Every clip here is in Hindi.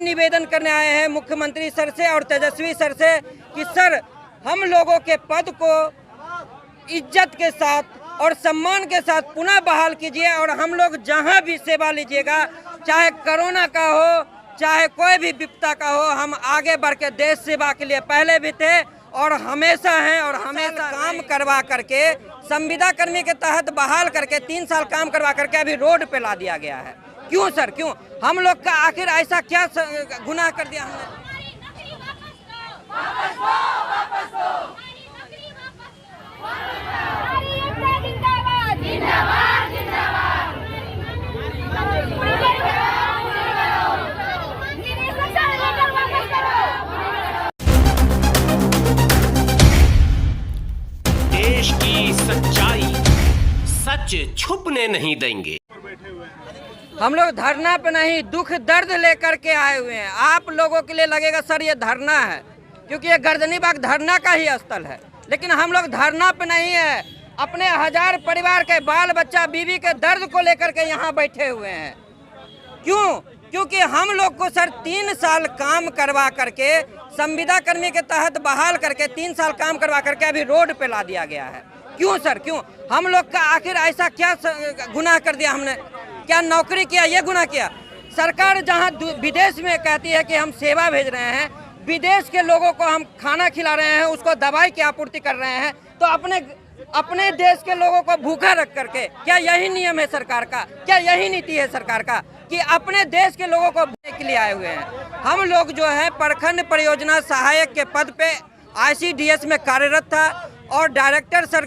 निवेदन करने आए हैं मुख्यमंत्री सर से और तेजस्वी सर से कि सर हम लोगों के पद को इज्जत के साथ और सम्मान के साथ पुनः बहाल कीजिए और हम लोग जहां भी सेवा लीजिएगा, चाहे कोरोना का हो चाहे कोई भी विपदा का हो, हम आगे बढ़ के देश सेवा के लिए पहले भी थे और हमेशा हैं और हमेशा काम करवा करके संविदा कर्मी के तहत बहाल करके 3 साल काम करवा करके अभी रोड पे ला दिया गया है। क्यों सर, क्यों? हम लोग का आखिर ऐसा क्या गुनाह कर दिया हमने? देश की सच्चाई सच छुपने नहीं देंगे। हम लोग धरना पे नहीं, दुख दर्द लेकर के आए हुए हैं। आप लोगों के लिए लगेगा सर ये धरना है, क्योंकि ये गर्दनीबाग धरना का ही स्थल है, लेकिन हम लोग धरना पे नहीं है। अपने 1000 परिवार के बाल बच्चा बीवी के दर्द को लेकर के यहाँ बैठे हुए हैं। क्यों? क्योंकि हम लोग को सर 3 साल काम करवा करके संविदा कर्मी के तहत बहाल करके 3 साल काम करवा करके अभी रोड पे ला दिया गया है। क्यों सर, क्यों? हम लोग का आखिर ऐसा क्या गुनाह कर दिया हमने? क्या नौकरी किया, ये गुनाह किया? सरकार जहां विदेश में कहती है कि हम सेवा भेज रहे हैं, विदेश के लोगों को हम खाना खिला रहे हैं, उसको दवाई की आपूर्ति कर रहे हैं, तो अपने देश के लोगों को भूखा रख करके, क्या यही नियम है सरकार का? क्या यही नीति है सरकार का कि अपने देश के लोगों को भूखने के लिए आए हुए हैं? हम लोग जो है प्रखंड परियोजना सहायक के पद पे ICDS में कार्यरत था और डायरेक्टर सर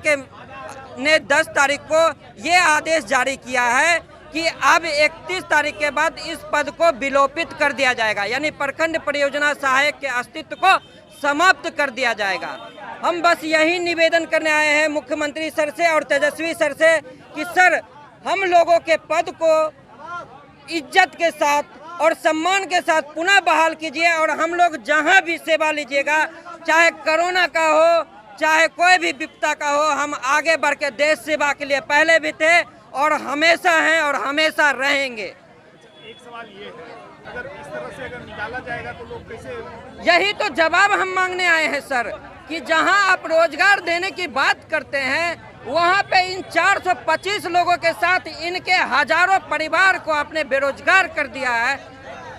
ने 10 तारीख को ये आदेश जारी किया है कि अब 31 तारीख के बाद इस पद को विलोपित कर दिया जाएगा, यानी प्रखंड परियोजना सहायक के अस्तित्व को समाप्त कर दिया जाएगा। हम बस यही निवेदन करने आए हैं मुख्यमंत्री सर से और तेजस्वी सर से कि सर हम लोगों के पद को इज्जत के साथ और सम्मान के साथ पुनः बहाल कीजिए और हम लोग जहां भी सेवा लीजिएगा, चाहे कोरोना का हो चाहे कोई भी विपदा का हो, हम आगे बढ़ के देश सेवा के लिए पहले भी थे और हमेशा हैं और हमेशा रहेंगे। एक सवाल ये है, अगर इस तरह से अगर निकाला जाएगा तो लोग कैसे? यही तो जवाब हम मांगने आए हैं सर कि जहां आप रोजगार देने की बात करते हैं, वहां पे इन 425 लोगों के साथ इनके हजारों परिवार को आपने बेरोजगार कर दिया है।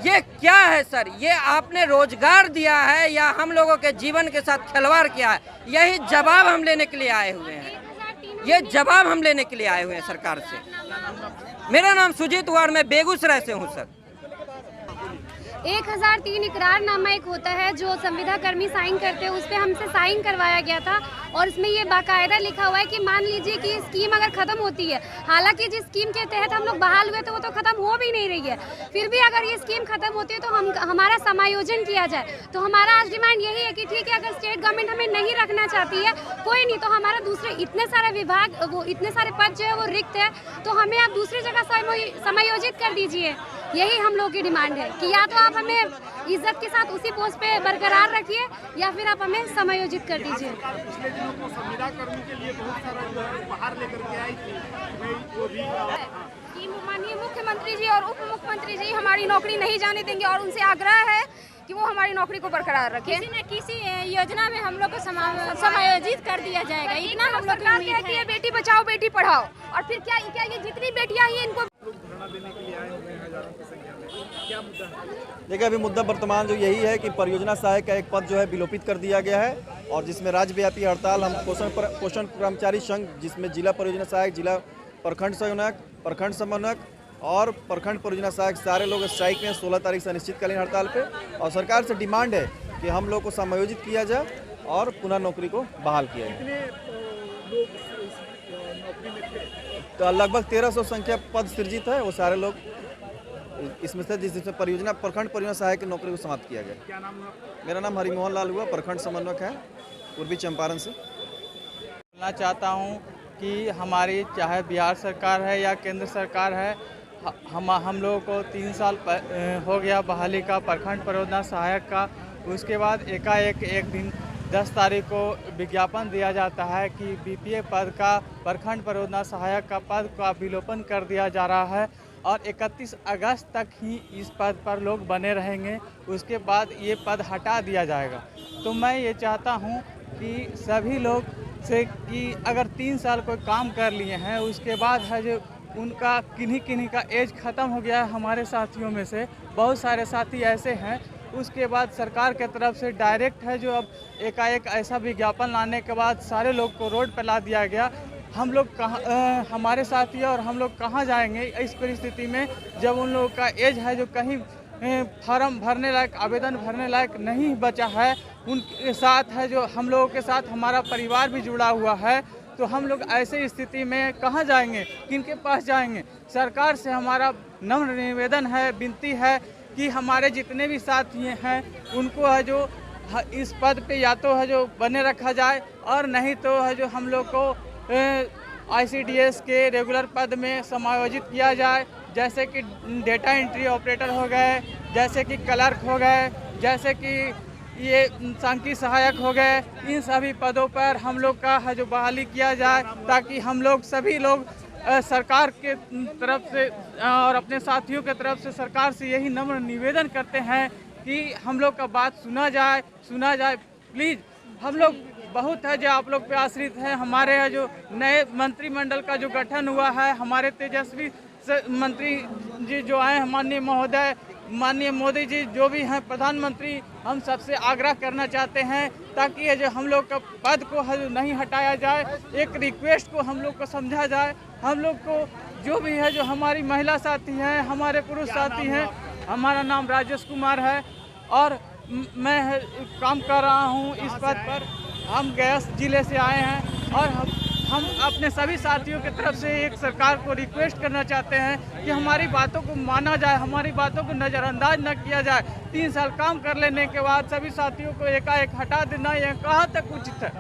ये क्या है सर? ये आपने रोजगार दिया है या हम लोगों के जीवन के साथ खिलवाड़ किया है? यही जवाब हम लेने के लिए आए हुए हैं। ये जवाब हम लेने के लिए आए हुए हैं सरकार से। मेरा नाम सुजीत वार्ड, मैं बेगूसराय से हूँ सर। 1003 इकरारनामा एक होता है जो संविदा कर्मी साइन करते हैं, उस पर हमसे साइन करवाया गया था और इसमें ये बाकायदा लिखा हुआ है कि मान लीजिए कि स्कीम अगर ख़त्म होती है, हालांकि जिस स्कीम के तहत हम लोग बहाल हुए थे वो तो ख़त्म हो भी नहीं रही है, फिर भी अगर ये स्कीम ख़त्म होती है तो हमारा समायोजन किया जाए। तो हमारा आज डिमांड यही है कि ठीक है, अगर स्टेट गवर्नमेंट हमें नहीं रखना चाहती है कोई नहीं, तो हमारा दूसरे इतने सारे विभाग, वो इतने सारे पद जो है वो रिक्त है, तो हमें आप दूसरी जगह समायोजित कर दीजिए। यही हम लोग की डिमांड है कि या तो आप हमें इज्जत के साथ उसी पोस्ट पे बरकरार रखिए या फिर आप हमें समायोजित कर दीजिए। पिछले दिनों को संविदा कर्मी के लिए बहुत सारा जो है बाहर लेकर के आई थी, वो भी कि माननीय मुख्यमंत्री जी और उप मुख्यमंत्री जी हमारी नौकरी नहीं जाने देंगे और उनसे आग्रह है कि वो हमारी नौकरी को बरकरार रखें। किसी न किसी योजना में हम लोग को समायोजित कर दिया जाएगा, इतना हम लोग कहती है बेटी बचाओ बेटी पढ़ाओ, और फिर क्या ये जितनी बेटियां हैं इनको धरना देने के लिए आए हुए हैं हजारों की संख्या में। क्या मुद्दा है? देखिए, अभी मुद्दा वर्तमान जो यही है कि परियोजना सहायक का एक पद जो है विलोपित कर दिया गया है और जिसमें राज्यव्यापी हड़ताल हम पोषण कर्मचारी संघ, जिसमें जिला परियोजना सहायक, जिला प्रखंड संयोजक, प्रखंड समन्वयक और प्रखंड परियोजना सहायक सारे लोग स्ट्राइक में 16 तारीख से अनिश्चितकालीन हड़ताल पे, और सरकार से डिमांड है कि हम लोग को समायोजित किया जाए और पुनः नौकरी को बहाल किया जाए। कितने लोग नौकरी में थे? तो लगभग 1300 संख्या पद सृजित है, वो सारे लोग इसमें से जिसमें परियोजना प्रखंड परियोजना सहायक की नौकरी को समाप्त किया गया। क्या नाम है आपका? मेरा नाम हरिमोहन लाल हुआ, प्रखंड समन्वयक है पूर्वी चंपारण से। बोलना चाहता हूँ कि हमारी चाहे बिहार सरकार है या केंद्र सरकार है, हम लोगों को 3 साल हो गया बहाली का प्रखंड परियोजना सहायक का। उसके बाद एकाएक एक दिन 10 तारीख को विज्ञापन दिया जाता है कि BPA पद का, प्रखंड परियोजना सहायक का पद का विलोपन कर दिया जा रहा है और 31 अगस्त तक ही इस पद पर लोग बने रहेंगे। उसके बाद ये पद हटा दिया जाएगा। तो मैं ये चाहता हूँ कि सभी लोग से कि अगर 3 साल कोई काम कर लिए हैं, उसके बाद है जो उनका किन्हीं का एज ख़त्म हो गया है। हमारे साथियों में से बहुत सारे साथी ऐसे हैं, उसके बाद सरकार के तरफ से डायरेक्ट है जो अब एकाएक ऐसा विज्ञापन लाने के बाद सारे लोग को रोड पर ला दिया गया। हम लोग कहाँ हमारे साथी और हम लोग कहाँ जाएंगे इस परिस्थिति में, जब उन लोगों का एज है जो कहीं फार्म भरने लायक, आवेदन भरने लायक नहीं बचा है। उनके साथ है जो हम लोगों के साथ हमारा परिवार भी जुड़ा हुआ है। तो हम लोग ऐसे स्थिति में कहाँ जाएंगे, किनके पास जाएंगे? सरकार से हमारा नम्र निवेदन है, विनती है कि हमारे जितने भी साथी हैं उनको है जो इस पद पे या तो है जो बने रखा जाए, और नहीं तो है जो हम लोग को ICDS के रेगुलर पद में समायोजित किया जाए, जैसे कि डेटा एंट्री ऑपरेटर हो गए, जैसे कि क्लर्क हो गए, जैसे कि ये सांख्यिकी सहायक हो गए। इन सभी पदों पर हम लोग का है जो बहाली किया जाए, ताकि हम लोग सभी लोग सरकार के तरफ से और अपने साथियों के तरफ से सरकार से यही नम्र निवेदन करते हैं कि हम लोग का बात सुना जाए प्लीज़। हम लोग बहुत है जो आप लोग पे आश्रित हैं। हमारे है जो नए मंत्रिमंडल का जो गठन हुआ है, हमारे तेजस्वी मंत्री जी जो आए हैं, माननीय मोदी जी जो भी हैं प्रधानमंत्री, हम सबसे आग्रह करना चाहते हैं ताकि ये जो हम लोग का पद को है नहीं हटाया जाए, एक रिक्वेस्ट को हम लोग को समझा जाए। हम लोग को जो भी है जो हमारी महिला साथी हैं, हमारे पुरुष साथी हैं, हमारा नाम राजेश कुमार है और मैं काम कर रहा हूँ इस पद पर। हम गया जिले से आए हैं और हम अपने सभी साथियों की तरफ से एक सरकार को रिक्वेस्ट करना चाहते हैं कि हमारी बातों को माना जाए, हमारी बातों को नज़रअंदाज न किया जाए। 3 साल काम कर लेने के बाद सभी साथियों को एकाएक हटा देना यह कहाँ तक उचित है?